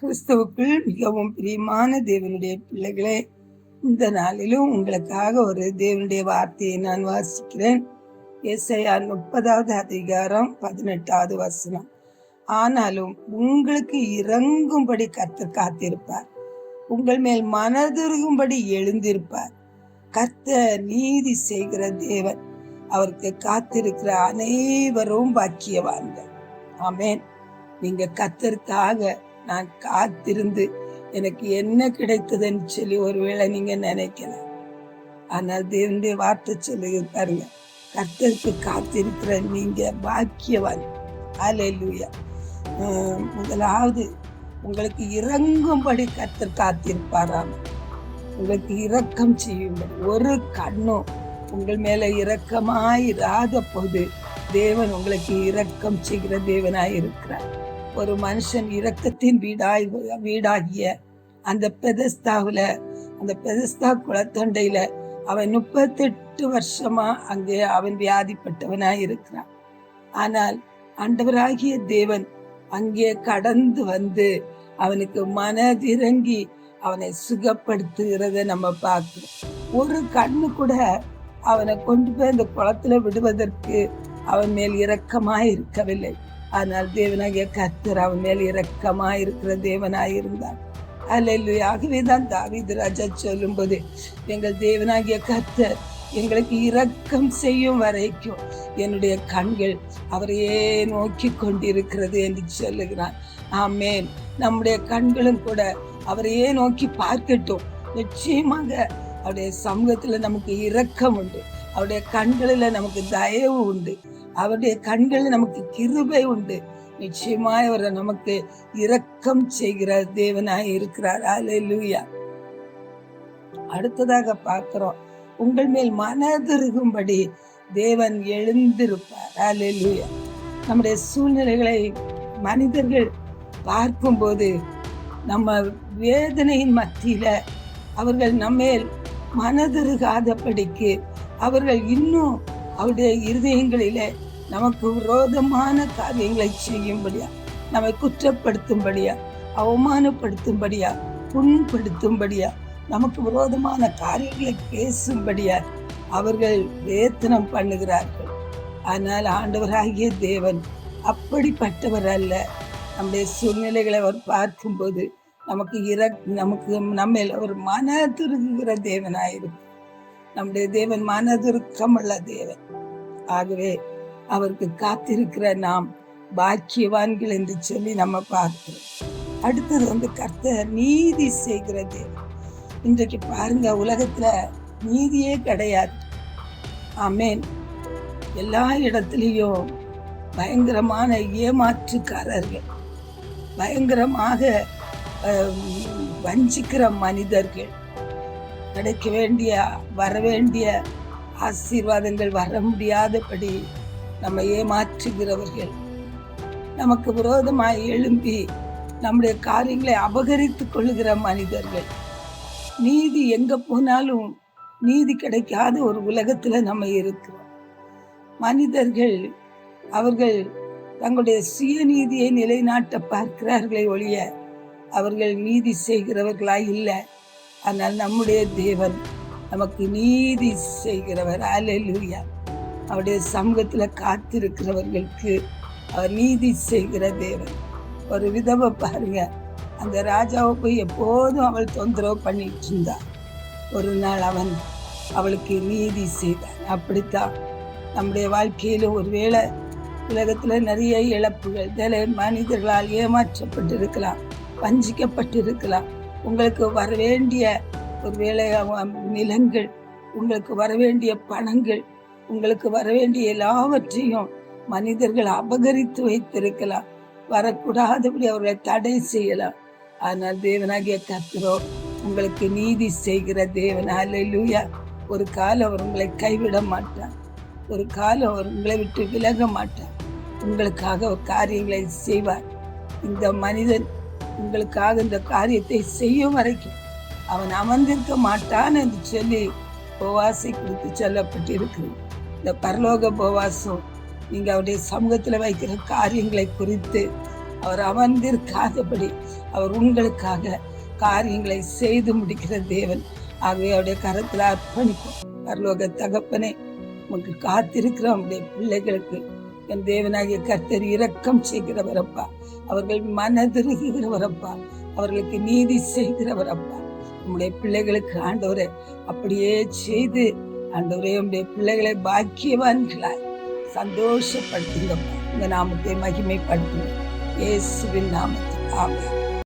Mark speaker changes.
Speaker 1: கிறிஸ்துவுக்குள் மிகவும் பிரியமான தேவனுடைய பிள்ளைகளே, இந்த நாளிலும் உங்களுக்காக ஒரு தேவனுடைய வார்த்தையை நான் வாசிக்கிறேன். ஏசாயா 30வது அதிகாரம் 18வது வசனம். ஆனாலும் உங்களுக்கு இறங்கும்படி கர்த்தர் காத்திருப்பார், உங்கள் மேல் மனதுருகும்படி எழுந்திருப்பார். கர்த்தர் நீதி செய்கிற தேவன், அவருக்கு காத்திருக்கிற அனைவரும் பாக்கியவான்கள். ஆமென். நீங்க கர்த்தருக்காக நான் காத்திருந்து எனக்கு என்ன கிடைத்ததுன்னு சொல்லி ஒருவேளை நீங்க நினைக்கலாம். ஆனால் தேவனுடைய வார்த்தை சொல்லி பாருங்க, கர்த்தருக்கு காத்திருக்கிற நீங்க பாக்கியவான். ஹல்லேலூயா. முதலாவது உங்களுக்கு இறங்கும்படி கர்த்தர் காத்திருப்பாராம். உங்களுக்கு இரக்கம் செய்யும்படி. ஒரு கண்ணும் உங்கள் மேல இரக்கமாயிராத போது தேவன் உங்களுக்கு இரக்கம் செய்கிற தேவனாய் இருக்கிறார். ஒரு மனுஷன் இரக்கத்தின் வீடாகிய அந்த பெதஸ்தா குளத்தண்டையில அவன் 38 வருஷமா அங்கே அவன் வியாதிப்பட்டவனாய் இருக்கிறான். ஆனால் ஆண்டவராகிய தேவன் அங்கே கடந்து வந்து அவனுக்கு மனதிறங்கி அவனை சுகப்படுத்துகிறத நம்ம பார்க்கிறோம். ஒரு கண்ணு கூட அவனை கொண்டு போய் அந்த குளத்துல விடுவதற்கு அவன் மேல் இரக்கமாய் இருக்கவில்லை. ஆனால் தேவனாகிய கர்த்தர் அவன் மேல் இரக்கமாய் இருக்கிற தேவனாய் இருந்தார். அல்லேலூயா. ஆகவேதான் தாவீது ராஜா சொல்லும் போது, எங்கள் தேவனாகிய கர்த்தர் எங்களுக்கு இரக்கம் செய்யும் வரைக்கும் என்னுடைய கண்கள் அவரையே நோக்கி கொண்டிருக்கிறது என்று சொல்லுகிறான். ஆமென். நம்முடைய கண்களும் கூட அவரையே நோக்கி பார்க்கட்டும். நிச்சயமாக அவருடைய சமூகத்துல நமக்கு இரக்கம் உண்டு, அவருடைய கண்களில நமக்கு தயவு உண்டு, அவருடைய கண்களில் நமக்கு கிருபை உண்டு. நிச்சயமாய் அவர் நமக்கு இரக்கம் செய்கிற தேவனாய் இருக்கிறார். அல்லேலூயா. அடுத்ததாக பார்க்கிறோம், உங்கள் மேல் மனதுருகும்படி தேவன் எழுந்திருப்பார். அல்லேலூயா. நம்முடைய சூழ்நிலைகளை மனிதர்கள் பார்க்கும்போது நம்ம வேதனையின் மத்தியில அவர்கள் நம்மேல் மனதுருகாதபடிக்கு அவர்கள் இன்னும் அவருடைய இருதயங்களிலே நமக்கு விரோதமான காரியங்களை செய்யும்படியா, நம்மை குற்றப்படுத்தும்படியா, அவமானப்படுத்தும்படியா, புண்படுத்தும்படியா, நமக்கு விரோதமான காரியங்களை பேசும்படியா அவர்கள் வேத்தனம் பண்ணுகிறார்கள். ஆனால் ஆண்டவராகிய தேவன் அப்படிப்பட்டவர் அல்ல. நம்முடைய சூழ்நிலைகளை அவர் பார்க்கும்போது நமக்கு நம்ம ஒரு மனதுருகுகிற தேவனாயிருக்கும். நம்முடைய தேவன் மனதுருக்கமுள்ள தேவன். ஆகவே அவருக்கு காத்திருக்கிற நாம் பாக்கியவான்கள் என்று சொல்லி நம்ம பார்க்கிறோம். அடுத்தது கர்த்தர் நீதி செய்கிற தேவன். இன்றைக்கு பாருங்க, உலகத்துல நீதியே கிடையாது. ஆமென். எல்லா இடத்துலயும் பயங்கரமான ஏமாற்றுக்காரர்கள், பயங்கரமாக வஞ்சிக்கிற மனிதர்கள், கிடைக்க வேண்டிய வரவேண்டிய ஆசீர்வாதங்கள் வர முடியாதபடி நம்ம ஏமாற்றுகிறவர்கள், நமக்கு விரோதமாய் எழும்பி நம்முடைய காரியங்களை அபகரித்துக் கொள்ளுகிற மனிதர்கள். நீதி எங்க போனாலும் நீதி கிடைக்காத ஒரு உலகத்துல நம்ம இருக்கிறோம். மனிதர்கள் அவர்கள் தங்களுடைய சுயநீதியை நிலைநாட்ட பார்க்கிறார்களே ஒழிய அவர்கள் நீதி செய்கிறவர்களாய் இல்லை. ஆனால் நம்முடைய தேவன் நமக்கு நீதி செய்கிறவர். அல்லேலூயா. அவருடைய சமூகத்துல காத்திருக்கிறவர்களுக்கு அவர் நீதி செய்கிற தேவன். ஒரு விதவை பாருங்க, அந்த ராஜாவை போய் எப்போதும் அவள் தொந்தரவு பண்ணிட்டு இருந்தார். ஒரு நாள் அவன் அவளுக்கு நீதி செய்தான். அப்படித்தான் நம்முடைய வாழ்க்கையில ஒருவேளை உலகத்துல நிறைய இழப்புகள், மனிதர்களால் ஏமாற்றப்பட்டிருக்கலாம், வஞ்சிக்கப்பட்டிருக்கலாம். உங்களுக்கு வரவேண்டிய ஒருவேளை நிலங்கள், உங்களுக்கு வரவேண்டிய பணங்கள், உங்களுக்கு வரவேண்டிய எல்லாவற்றையும் மனிதர்கள் அபகரித்து வைத்திருக்கலாம். வரக்கூடாதபடி அவர்களை தடை செய்யலாம். ஆனால் தேவனாகிய கர்த்தரோ உங்களுக்கு நீதி செய்கிற தேவன். அல்லேலூயா. ஒரு காலம் அவர் உங்களை கைவிட மாட்டார், ஒரு காலம் அவர் உங்களை விட்டு விலக மாட்டார். உங்களுக்காக ஒரு காரியங்களை செய்வார். இந்த மனிதன் உங்களுக்காக இந்த காரியத்தை செய்யும் வரைக்கும் அவன் அமர்ந்திருக்க மாட்டான் என்று சொல்லி போவாசை குறித்து சொல்லப்பட்டிருக்கு. இந்த பரலோக போவாசும் நீங்க அவருடைய சமூகத்துல வைக்கிற காரியங்களை குறித்து அவர் அமர்ந்திருக்காதபடி அவர் உங்களுக்காக காரியங்களை செய்து முடிக்கிற தேவன். ஆகவே அவருடைய கரத்தில் அர்ப்பணிப்போம். பரலோக தகப்பனே, உமக்கு காத்திருக்கிற அவருடைய பிள்ளைகளுக்கு என் தேவனாகிய கர்த்தர் இரக்கம் செய்கிறவரப்பா. அவர்கள் மனதிருகிறவரப்பா. அவர்களுக்கு நீதி செய்கிறவரப்பா. உம்முடைய பிள்ளைகளுக்கு ஆண்டவரே அப்படியே செய்து ஆண்டவரே உம்முடைய பிள்ளைகளை பாக்கியவான்களாய் சந்தோஷப்படுத்துங்கப்பா. இந்த நாமத்தை மகிமைப்படுத்துங்க இயேசுவின் நாமத்தில். ஆமென்.